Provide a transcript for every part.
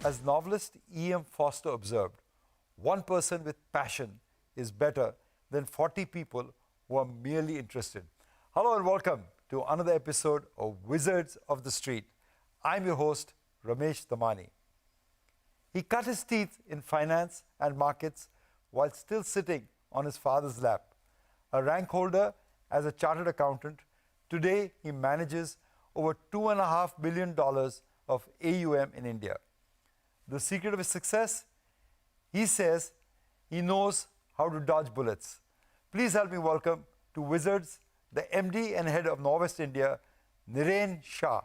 As novelist E.M. Foster observed, one person with passion is better than 40 people who are merely interested. Hello and welcome to another episode of Wizards of the Street. I'm your host, Ramesh Damani. He cut his teeth in finance and markets while still sitting on his father's lap. A rank holder as a chartered accountant, today he manages over $2.5 billion of AUM in India. The secret of his success? He says he knows how to dodge bullets. Please help me welcome to Wizards, the MD and head of Norwest India, Niren Shah.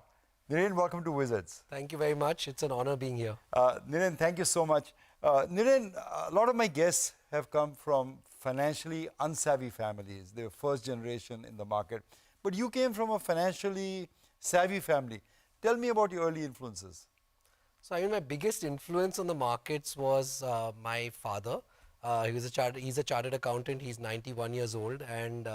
Niren, welcome to Wizards. Thank you very much. It's an honor being here. Niren, thank you so much. Niren, a lot of my guests have come from financially unsavvy families. They were first generation in the market. But you came from a financially savvy family. Tell me about your early influences. So, my biggest influence on the markets was my father. He's a chartered accountant. He's 91 years old, and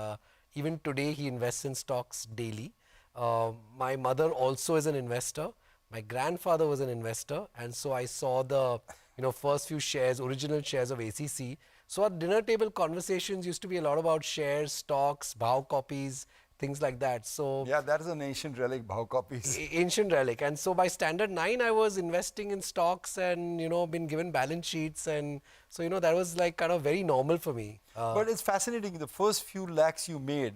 even today he invests in stocks daily. My mother also is an investor. My grandfather was an investor, and so I saw the first few shares, original shares of ACC. So our dinner table conversations used to be a lot about shares, stocks, bhav copies, things like that. So yeah, that is an ancient relic, bhav copies. Ancient relic. And so by standard 9, I was investing in stocks and, been given balance sheets. And so, that was like kind of very normal for me. But it's fascinating. The first few lakhs you made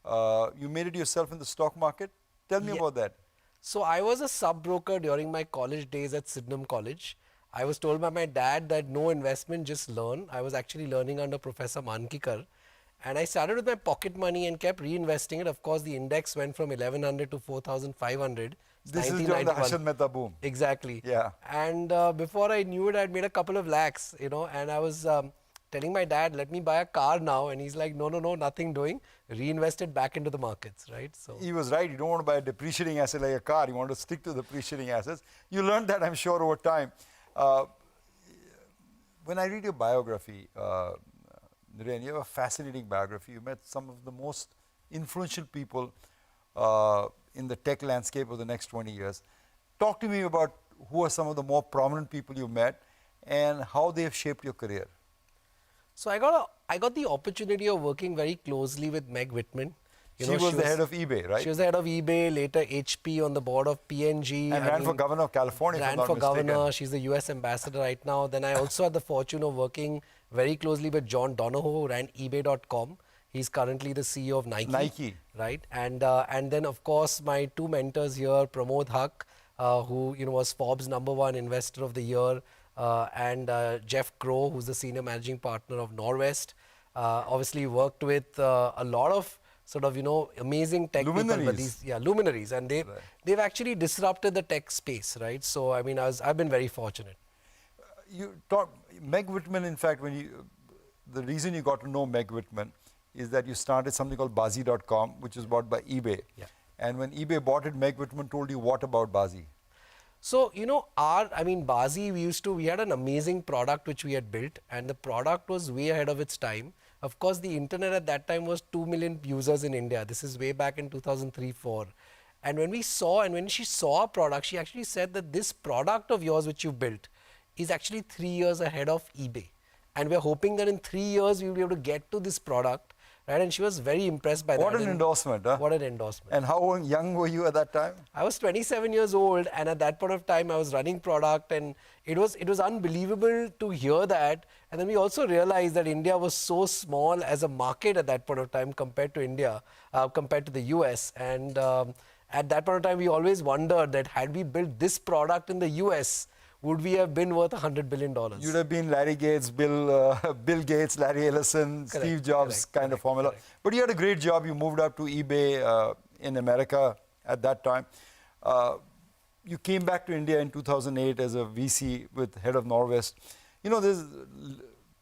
it yourself in the stock market. Tell me about that. So I was a sub-broker during my college days at Sydenham College. I was told by my dad that no investment, just learn. I was actually learning under Professor Mankikar. And I started with my pocket money and kept reinvesting it. Of course, the index went from 1100 to 4500. This is during the Harshad Mehta boom. Exactly. Yeah. And before I knew it, I'd made a couple of lakhs, and I was telling my dad, let me buy a car now. And he's like, no, nothing doing. Reinvested back into the markets, right? So he was right. You don't want to buy a depreciating asset like a car. You want to stick to the depreciating assets. You learned that, I'm sure, over time. When I read your biography, Niren, you have a fascinating biography. You met some of the most influential people in the tech landscape of the next 20 years. Talk to me about who are some of the more prominent people you met and how they have shaped your career. So I got the opportunity of working very closely with Meg Whitman. She was the head of eBay, right? She was the head of eBay, later HP, on the board of P&G. And ran for governor of California, if I'm not mistaken. Governor. She's the US ambassador right now. Then I also had the fortune of working very closely with John Donahoe, who ran eBay.com. He's currently the CEO of Nike. Right? And then, of course, my two mentors here, Pramod Haq, who was Forbes #1 investor of the year, and Jeff Crow, who's the senior managing partner of Norwest. Obviously worked with a lot of amazing tech luminaries. people, luminaries, and they've actually disrupted the tech space, right? So I've been very fortunate. You talk Meg Whitman. In fact, the reason you got to know Meg Whitman is that you started something called Bazi.com, which was bought by eBay. Yeah. And when eBay bought it, Meg Whitman told you what about Bazi? So, Bazi, we had an amazing product which we had built, and the product was way ahead of its time. Of course, the internet at that time was 2 million users in India. This is way back in 2003-04. And when she saw our product, she actually said that this product of yours which you built is actually 3 years ahead of eBay. And we're hoping that in 3 years, we'll be able to get to this product. Right? And she was very impressed by that. What an endorsement, huh? What an endorsement. And how young were you at that time? I was 27 years old, and at that point of time, I was running product, and it was unbelievable to hear that. And then we also realized that India was so small as a market at that point of time compared to compared to the US. And at that point of time, we always wondered that had we built this product in the US, would we have been worth $100 billion? You'd have been Larry Gates, Bill Gates, Larry Ellison, correct, Steve Jobs kind of formula. Correct. But you had a great job. You moved up to eBay in America at that time. You came back to India in 2008 as a VC with head of Norwest. There's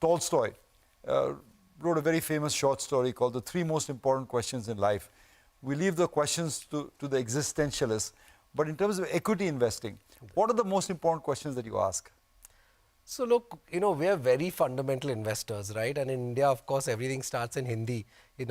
Tolstoy wrote a very famous short story called The 3 Most Important Questions in Life. We leave the questions to the existentialists. But in terms of equity investing, what are the most important questions that you ask? So look, we are very fundamental investors, right? And in India, of course, everything starts in Hindi,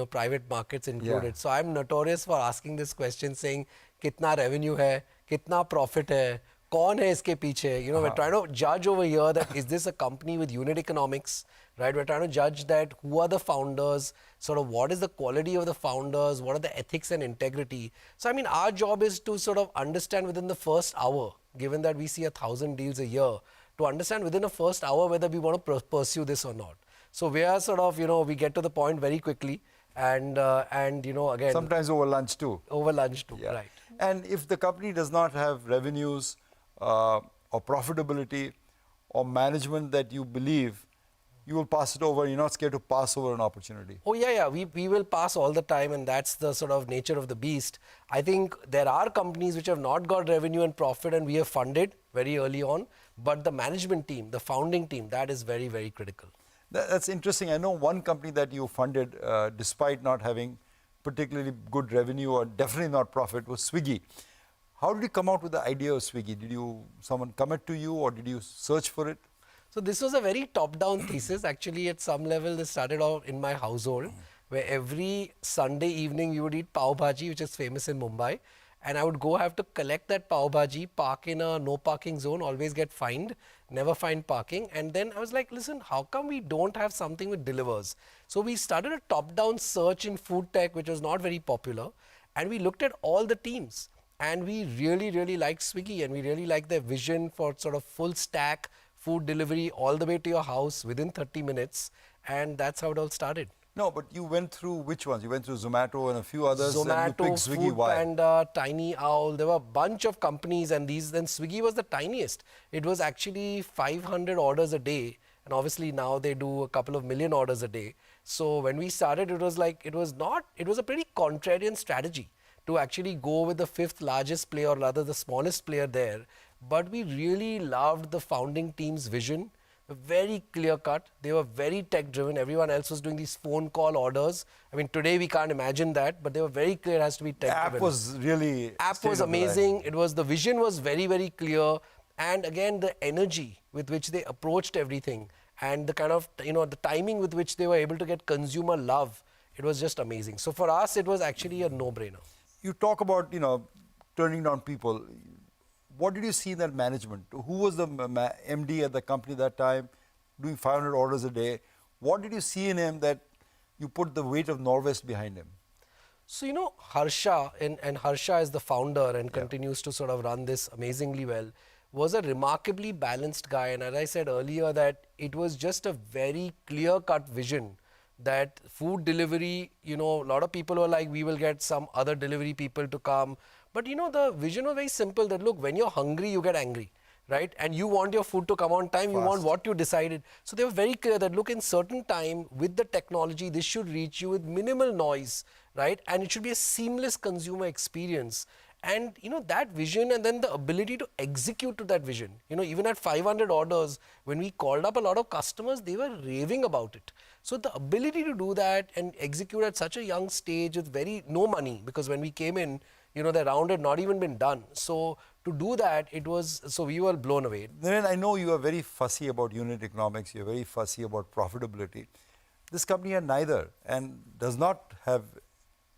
private markets included. Yeah. So I'm notorious for asking this question saying, kitna revenue hai, kitna profit hai, kaun hai iske piche? You know, we're trying to judge over here that is this a company with unit economics, right? We're trying to judge that who are the founders, sort of what is the quality of the founders, what are the ethics and integrity. So, I mean, our job is to sort of understand within the first hour, given that we see 1,000 deals a year, to understand within the first hour whether we want to pursue this or not. So we are sort of, we get to the point very quickly and again. Sometimes over lunch too. Over lunch too, Yeah. right. And if the company does not have revenues or profitability or management that you believe, you will pass it over. You're not scared to pass over an opportunity. Oh, yeah. We will pass all the time, and that's the sort of nature of the beast. I think there are companies which have not got revenue and profit, and we have funded very early on. But the management team, the founding team, that is very, very critical. That's interesting. I know one company that you funded despite not having particularly good revenue or definitely not profit was Swiggy. How did you come out with the idea of Swiggy? Did someone come it to you or did you search for it? So this was a very top-down thesis. Actually, at some level, this started out in my household, where every Sunday evening we would eat pav bhaji, which is famous in Mumbai. And I would go have to collect that pav bhaji, park in a no parking zone, always get fined, never find parking. And then I was like, listen, how come we don't have something which delivers? So we started a top-down search in food tech, which was not very popular. And we looked at all the teams. And we really, really liked Swiggy, and we really liked their vision for sort of full stack food delivery all the way to your house within 30 minutes. And that's how it all started. No, but you went through which ones? You went through Zomato and a few others. Zomato, and you picked Swiggy. Food Why? Panda, Tiny Owl. There were a bunch of companies, and then Swiggy was the tiniest. It was actually 500 orders a day. And obviously now they do a couple of million orders a day. So when we started, it was a pretty contrarian strategy to actually go with the fifth largest player, or rather the smallest player there. But we really loved the founding team's vision. Very clear cut. They were very tech driven. Everyone else was doing these phone call orders. I mean, today we can't imagine that, but they were very clear it has to be tech driven. The app was really App was amazing. The vision was very, very clear. And again, the energy with which they approached everything and the kind of, the timing with which they were able to get consumer love, it was just amazing. So for us, it was actually a no-brainer. You talk about, turning down people. What did you see in that management? Who was the MD at the company that time, doing 500 orders a day? What did you see in him that you put the weight of Norwest behind him? So, Harsha, and Harsha is the founder and continues to sort of run this amazingly well, was a remarkably balanced guy. And as I said earlier, that it was just a very clear-cut vision that food delivery, a lot of people were like, we will get some other delivery people to come. But, the vision was very simple that, look, when you're hungry, you get angry, right? And you want your food to come on time, you want what you decided. So they were very clear that, look, in certain time, with the technology, this should reach you with minimal noise, right? And it should be a seamless consumer experience. And, that vision and then the ability to execute to that vision. Even at 500 orders, when we called up a lot of customers, they were raving about it. So the ability to do that and execute at such a young stage with no money, because when we came in, the round had not even been done. So to do that, we were blown away. Niren, I know you are very fussy about unit economics. You're very fussy about profitability. This company had neither and does not have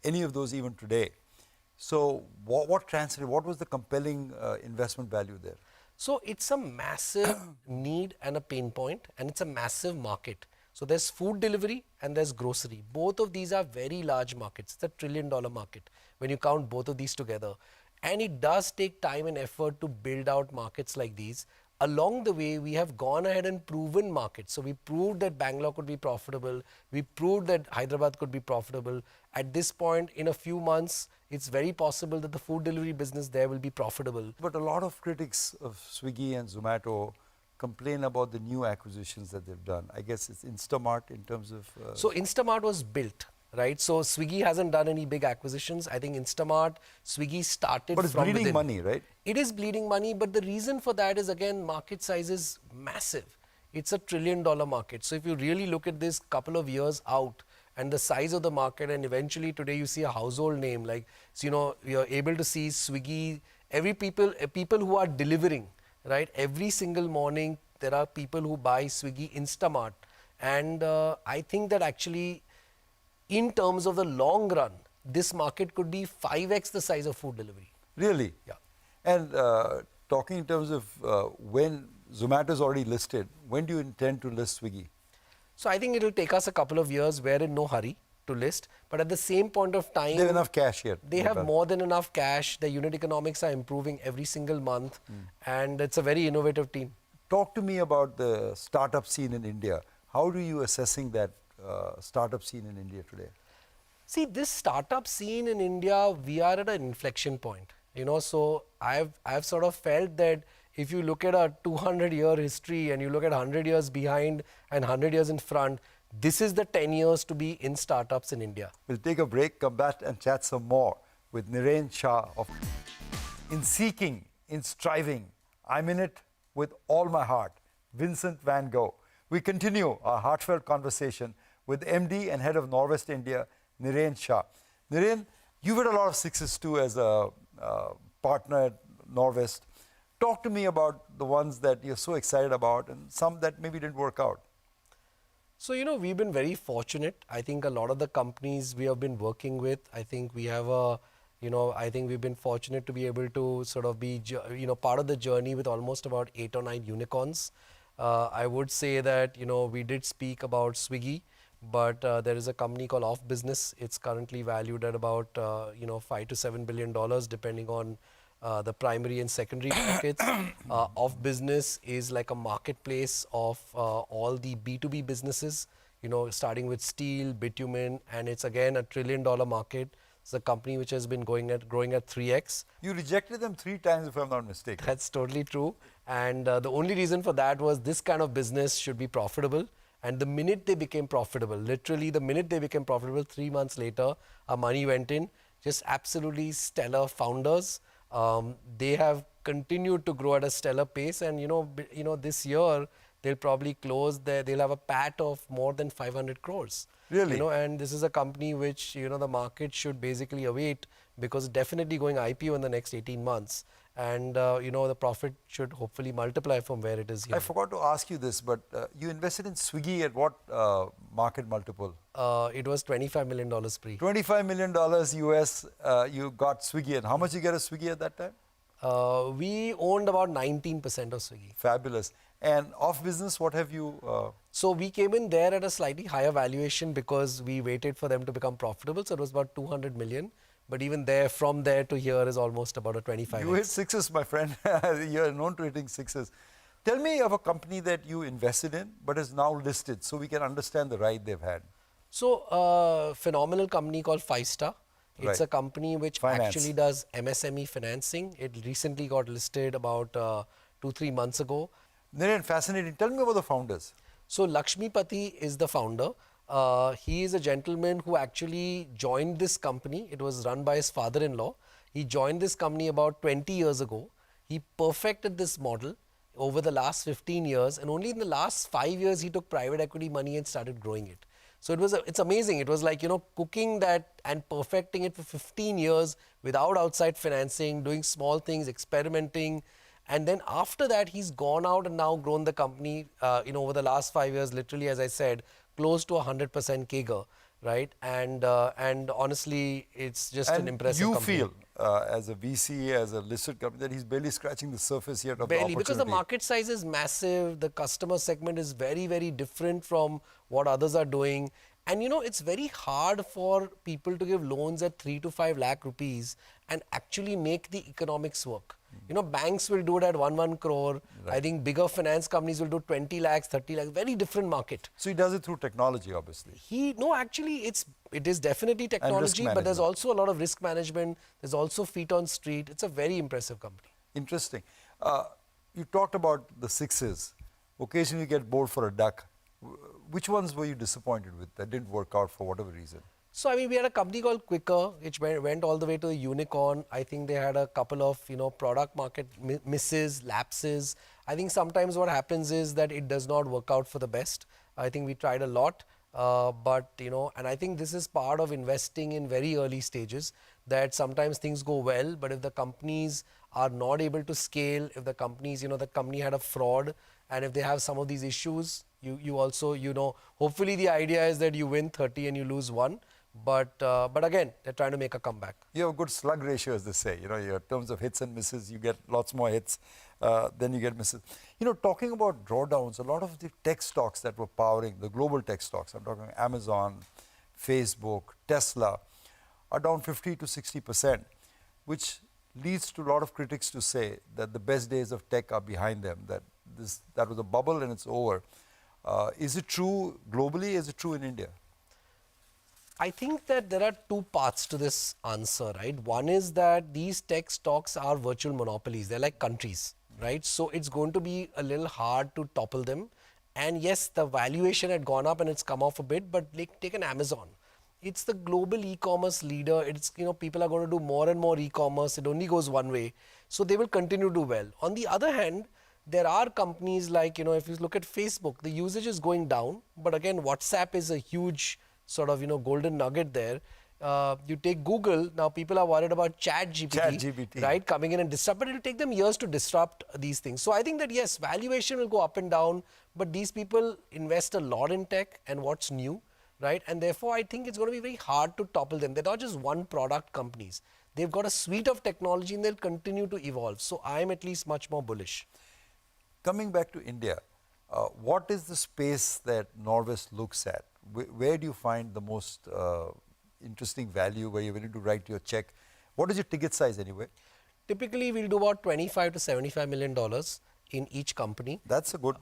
any of those even today. So what translated? What was the compelling investment value there? So it's a massive need and a pain point, and it's a massive market. So there's food delivery and there's grocery. Both of these are very large markets. It's a $1 trillion market when you count both of these together. And it does take time and effort to build out markets like these. Along the way, we have gone ahead and proven markets. So we proved that Bangalore could be profitable. We proved that Hyderabad could be profitable. At this point, in a few months, it's very possible that the food delivery business there will be profitable. But a lot of critics of Swiggy and Zomato complain about the new acquisitions that they've done. I guess it's Instamart in terms of... So Instamart was built, right? So Swiggy hasn't done any big acquisitions. I think Instamart, Swiggy started But it's from bleeding within. money, right? It is bleeding money, but the reason for that is, again, market size is massive. It's a $1 trillion market. So if you really look at this couple of years out and the size of the market, and eventually today you see a household name, like, so, you're able to see Swiggy, people who are delivering, right? Every single morning, there are people who buy Swiggy Instamart. And I think that actually, in terms of the long run, this market could be 5x the size of food delivery. Really? Yeah. And talking in terms of when Zomato is already listed, when do you intend to list Swiggy? So I think it will take us a couple of years. We're in no hurry to list, but at the same point of time, They have enough cash here. they have more than enough cash. The unit economics are improving every single month, and it's a very innovative team. Talk to me about the startup scene in India. How do you assessing that startup scene in India today? See, this startup scene in India, we are at an inflection point. So I've sort of felt that if you look at a 200-year history and you look at 100 years behind and 100 years in front, this is the 10 years to be in startups in India. We'll take a break, come back and chat some more with Niren Shah. In seeking, in striving, I'm in it with all my heart. Vincent van Gogh. We continue our heartfelt conversation with MD and head of Norwest India, Niren Shah. Niren, you've had a lot of success too as a partner at Norwest. Talk to me about the ones that you're so excited about and some that maybe didn't work out. So, we've been very fortunate. I think a lot of the companies we have been working with, I think we have I think we've been fortunate to be able to sort of be, part of the journey with almost about 8 or 9 unicorns. I would say that, we did speak about Swiggy, but there is a company called Off Business. It's currently valued at about, $5 to $7 billion, depending on the primary and secondary markets. Off Business is like a marketplace of all the B2B businesses, starting with steel, bitumen, and it's again a $1 trillion market. It's a company which has been growing at 3x. You rejected them 3 times, if I'm not mistaken. That's totally true. And the only reason for that was this kind of business should be profitable. And the minute they became profitable, literally the minute they became profitable, 3 months later, our money went in. Just absolutely stellar founders. They have continued to grow at a stellar pace. And, this year, they'll probably close they'll have a PAT of more than 500 crores. Really? And this is a company which, the market should basically await because it's definitely going IPO in the next 18 months. And, the profit should hopefully multiply from where it is here. I forgot to ask you this, but you invested in Swiggy at what market multiple? It was $25 million pre. $25 million US, you got Swiggy. And how much you get of Swiggy at that time? We owned about 19% of Swiggy. Fabulous. And Off Business, what have you? So we came in there at a slightly higher valuation because we waited for them to become profitable. So it was about 200 million. But even there, from there to here is almost about a 25. You hit sixes, my friend. You're known to hitting sixes. Tell me of a company that you invested in but is now listed so we can understand the ride they've had. So a phenomenal company called 5-Star. It's a company which actually does MSME financing. It recently got listed about 2-3 months ago. Niren, fascinating. Tell me about the founders. So Lakshmipati is the founder. He is a gentleman who actually joined this company. It was run by his father-in-law. He joined this company about 20 years ago. He perfected this model over the last 15 years, and only in the last 5 years he took private equity money and started growing it. So it's amazing. It was like, cooking that and perfecting it for 15 years without outside financing, doing small things, experimenting. And then after that, he's gone out and now grown the company, over the last 5 years, literally, as I said, close to 100% CAGR, right? And honestly, it's just an impressive company. You feel, as a VC, as a listed company, that he's barely scratching the surface yet of the opportunity. Because the market size is massive. The customer segment is very, very different from what others are doing. And it's very hard for people to give loans at 3 to 5 lakh rupees and actually make the economics work. Banks will do it at 1 crore. Right. I think bigger finance companies will do 20 lakhs, 30 lakhs, very different market. So he does it through technology, obviously. Actually, it is definitely technology, but there's also a lot of risk management. There's also feet on street. It's a very impressive company. Interesting. You talked about the sixes. Occasionally you get bored for a duck. Which ones were you disappointed with that didn't work out for whatever reason? So, we had a company called Quicker, which went all the way to the unicorn. I think they had a couple of, product market misses, lapses. I think sometimes what happens is that it does not work out for the best. I think we tried a lot, but, and I think this is part of investing in very early stages, that sometimes things go well, but if the companies are not able to scale, if the companies, the company had a fraud, and if they have some of these issues, you also, hopefully the idea is that you win 30 and you lose 1. But again, they're trying to make a comeback. You have a good slug ratio, as they say. You know, in terms of hits and misses, you get lots more hits than you get misses. You know, talking about drawdowns, a lot of the tech stocks that were powering, the global tech stocks, I'm talking Amazon, Facebook, Tesla, are down 50 to 60%, which leads to a lot of critics to say that the best days of tech are behind them, that was a bubble and it's over. Is it true globally? Is it true in India? I think that there are two parts to this answer, right? One is that these tech stocks are virtual monopolies. They're like countries, right? So it's going to be a little hard to topple them. And yes, the valuation had gone up and it's come off a bit, but like, take an Amazon. It's the global e-commerce leader. It's, people are going to do more and more e-commerce. It only goes one way. So they will continue to do well. On the other hand, there are companies like, if you look at Facebook, the usage is going down. But again, WhatsApp is a huge sort of, golden nugget there. You take Google, now people are worried about ChatGPT, right, coming in and disrupt, but it will take them years to disrupt these things. So I think that yes, valuation will go up and down, but these people invest a lot in tech and what's new, right? And therefore, I think it's going to be very hard to topple them. They're not just one product companies. They've got a suite of technology and they'll continue to evolve. So I'm at least much more bullish. Coming back to India, what is the space that Norwest looks at? Where do you find the most interesting value where you're willing to write your check? What is your ticket size anyway? Typically, we'll do about $25 to $75 million in each company. That's a good.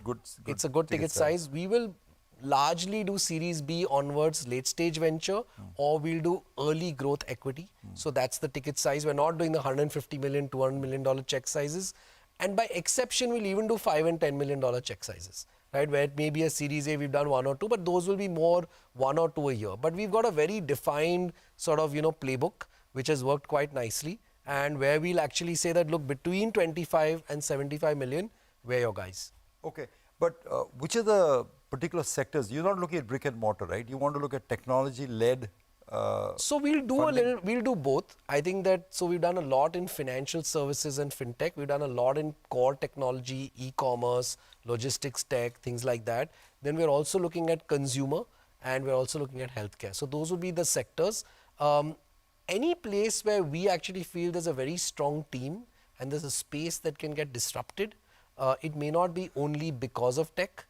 It's a good ticket size. We will largely do Series B onwards, late stage venture, or we'll do early growth equity. So that's the ticket size. We're not doing the $150 million, $200 million check sizes. And by exception, we'll even do $5 and $10 million check sizes, right? Where it may be a Series A, we've done one or two, but those will be more one or two a year. But we've got a very defined sort of, playbook, which has worked quite nicely. And where we'll actually say that, look, between 25 and 75 million, we're your guys. Okay. But which are the particular sectors? You're not looking at brick and mortar, right? You want to look at technology-led so we'll do we'll do both. I think that, so we've done a lot in financial services and fintech. We've done a lot in core technology, e-commerce, logistics tech, things like that. Then we're also looking at consumer and we're also looking at healthcare. So those would be the sectors. Any place where we actually feel there's a very strong team and there's a space that can get disrupted, it may not be only because of tech.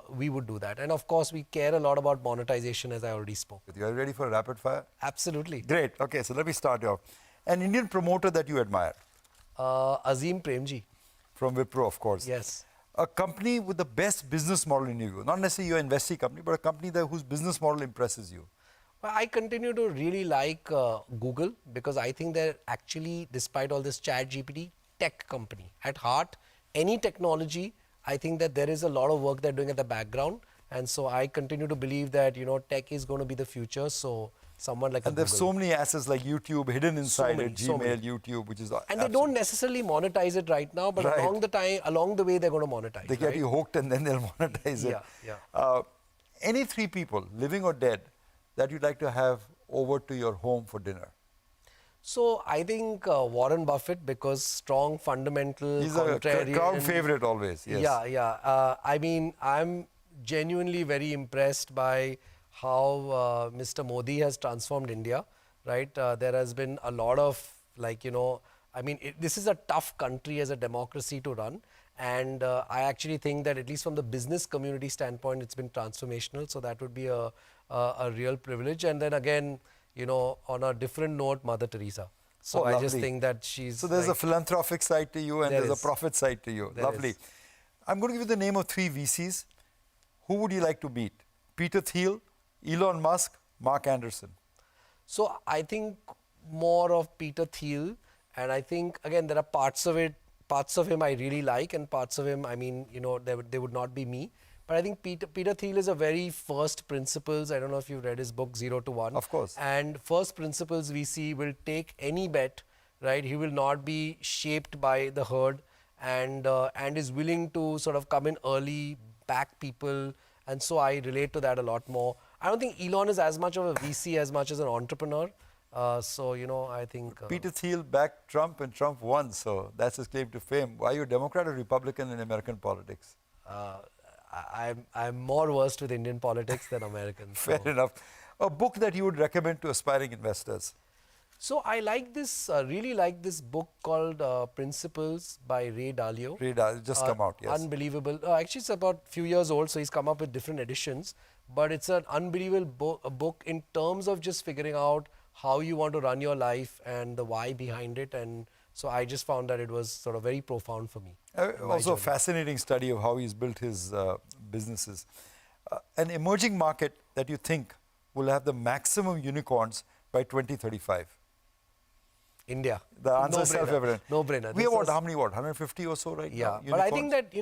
We would do that. And of course, we care a lot about monetization, as I already spoke. You are ready for a rapid fire? Absolutely. Great. Okay, so let me start you off. An Indian promoter that you admire? Azim Premji. From Wipro, of course. Yes. A company with the best business model in your view, not necessarily your investee company, but a company whose business model impresses you. Well, I continue to really like Google because I think they're actually, despite all this ChatGPT, tech company. At heart, any technology, I think that there is a lot of work they're doing at the background. And so I continue to believe that, tech is going to be the future. So someone like and there's so many assets like YouTube hidden inside it, Gmail, YouTube, which is and they don't necessarily monetize it right now, but along the way, they're going to monetize. They get you hooked and then they'll monetize it. Yeah. Any three people, living or dead, that you'd like to have over to your home for dinner? So I think Warren Buffett, because strong fundamental, he's contrarian. a crowd favorite always. Yes. Yeah. I mean, I'm genuinely very impressed by how Mr. Modi has transformed India, right? There has been a lot of this is a tough country as a democracy to run. And I actually think that at least from the business community standpoint, it's been transformational. So that would be a real privilege. And then again, on a different note, Mother Teresa. So I just think that she's... So there's a philanthropic side to you and there's a profit side to you. Lovely. Is. I'm going to give you the name of three VCs. Who would you like to meet? Peter Thiel, Elon Musk, Mark Anderson. So I think more of Peter Thiel. And I think, again, there are parts of him I really like and parts of him, they would not be me. But I think Peter Thiel is a very first principles. I don't know if you've read his book, 0 to 1. Of course. And first principles VC will take any bet, right? He will not be shaped by the herd and is willing to sort of come in early, back people. And so I relate to that a lot more. I don't think Elon is as much of a VC as much as an entrepreneur. I think... Peter Thiel backed Trump and Trump won. So that's his claim to fame. Are you a Democrat or Republican in American politics? I'm more versed with Indian politics than Americans. Fair enough. A book that you would recommend to aspiring investors? So I like this, really like this book called Principles by Ray Dalio. Read, just come out, yes. Unbelievable. Actually, it's about a few years old, so he's come up with different editions. But it's an unbelievable book in terms of just figuring out how you want to run your life and the why behind it. And so I just found that it was sort of very profound for me. Also a fascinating study of how he's built his businesses. An emerging market that you think will have the maximum unicorns by 2035? India. The answer is self-evident. No brainer. We have how many, 150 or so right now? Yeah, but I think that,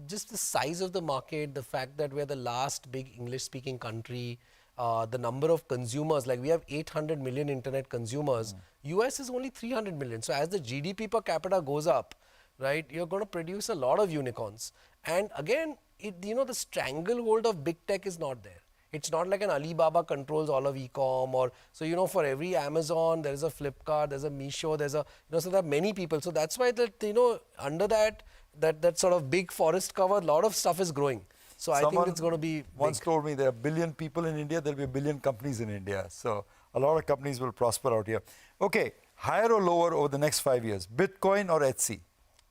just the size of the market, the fact that we're the last big English-speaking country, the number of consumers, like we have 800 million internet consumers, US is only 300 million. So as the GDP per capita goes up, right, you're going to produce a lot of unicorns. And again, the stranglehold of big tech is not there. It's not like an Alibaba controls all of e-com, or so for every Amazon there is a Flipkart, there's a Meesho, there's a so there are many people. So that's why that under that sort of big forest cover, a lot of stuff is growing. So I think it's going to be once told me there are 1 billion people in India, there'll be 1 billion companies in India. So a lot of companies will prosper out here. Okay, higher or lower over the next 5 years, Bitcoin or Etsy?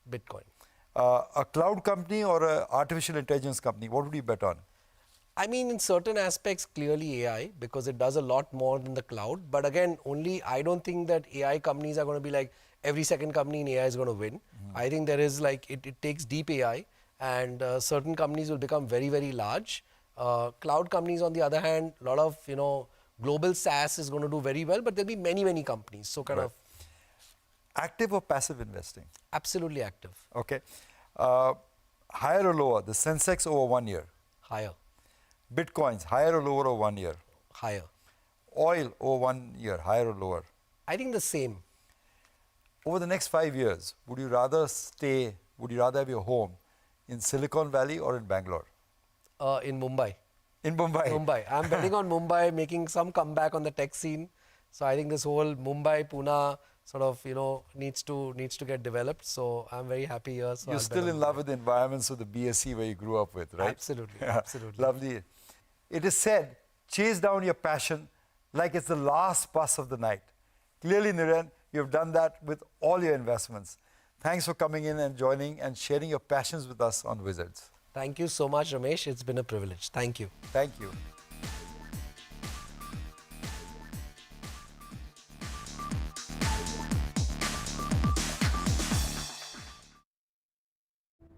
Bitcoin. A cloud company or an artificial intelligence company, what would you bet on? I mean, in certain aspects, clearly AI, because it does a lot more than the cloud. But again, I don't think that AI companies are going to be like every second company in AI is going to win. I think there is it takes deep AI, and certain companies will become very, very large. Cloud companies, on the other hand, a lot of, global SaaS is going to do very well, but there'll be many, many companies. So kind of. Active or passive investing? Absolutely active. Okay. Higher or lower, the Sensex over 1 year? Higher. Bitcoins, higher or lower over 1 year? Higher. Oil over 1 year, higher or lower? I think the same. Over the next 5 years, would you rather have your home in Silicon Valley or in Bangalore? In Mumbai. In Mumbai? Mumbai. I'm betting on Mumbai making some comeback on the tech scene. So I think this whole Mumbai, Pune sort of, needs to get developed. So I'm very happy here. So You're still in love with the environments of the BSc where you grew up with, right? Absolutely, absolutely. Lovely. It is said, chase down your passion like it's the last bus of the night. Clearly, Niren, you've done that with all your investments. Thanks for coming in and joining and sharing your passions with us on Wizards. Thank you so much, Ramesh. It's been a privilege. Thank you. Thank you.